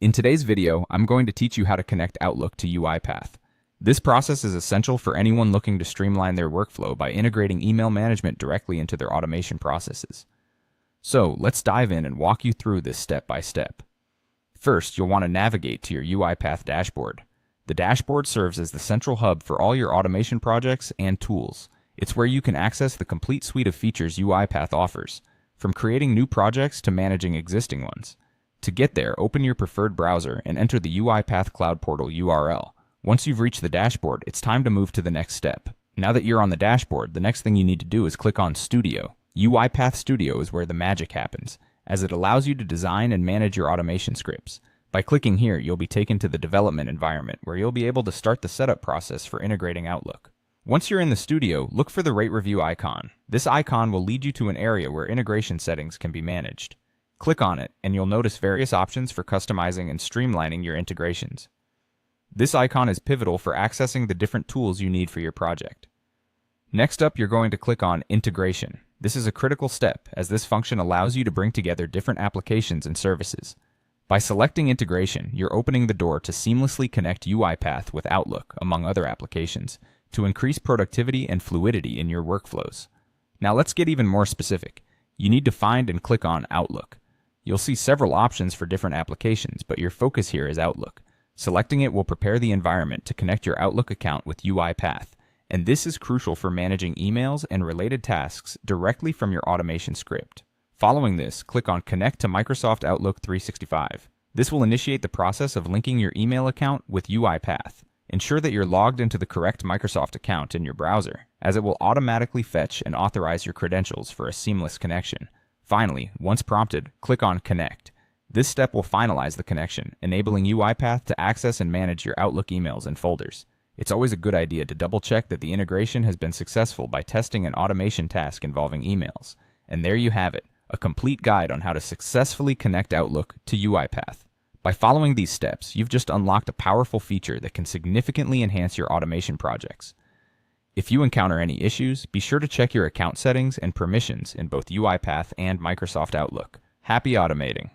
In today's video, I'm going to teach you how to connect Outlook to UiPath. This process is essential for anyone looking to streamline their workflow by integrating email management directly into their automation processes. So, let's dive in and walk you through this step by step. First, you'll want to navigate to your UiPath dashboard. The dashboard serves as the central hub for all your automation projects and tools. It's where you can access the complete suite of features UiPath offers, from creating new projects to managing existing ones. To get there, open your preferred browser and enter the UiPath Cloud Portal URL. Once you've reached the dashboard, it's time to move to the next step. Now that you're on the dashboard, the next thing you need to do is click on Studio. UiPath Studio is where the magic happens, as it allows you to design and manage your automation scripts. By clicking here, you'll be taken to the development environment, where you'll be able to start the setup process for integrating Outlook. Once you're in the studio, look for the Rate Review icon. This icon will lead you to an area where integration settings can be managed. Click on it, and you'll notice various options for customizing and streamlining your integrations. This icon is pivotal for accessing the different tools you need for your project. Next up, you're going to click on Integration. This is a critical step, as this function allows you to bring together different applications and services. By selecting Integration, you're opening the door to seamlessly connect UiPath with Outlook, among other applications, to increase productivity and fluidity in your workflows. Now let's get even more specific. You need to find and click on Outlook. You'll see several options for different applications, but your focus here is Outlook. Selecting it will prepare the environment to connect your Outlook account with UiPath, and this is crucial for managing emails and related tasks directly from your automation script. Following this, click on Connect to Microsoft Outlook 365. This will initiate the process of linking your email account with UiPath. Ensure that you're logged into the correct Microsoft account in your browser, as it will automatically fetch and authorize your credentials for a seamless connection. Finally, once prompted, click on Connect. This step will finalize the connection, enabling UiPath to access and manage your Outlook emails and folders. It's always a good idea to double-check that the integration has been successful by testing an automation task involving emails. And there you have it, a complete guide on how to successfully connect Outlook to UiPath. By following these steps, you've just unlocked a powerful feature that can significantly enhance your automation projects. If you encounter any issues, be sure to check your account settings and permissions in both UiPath and Microsoft Outlook. Happy automating!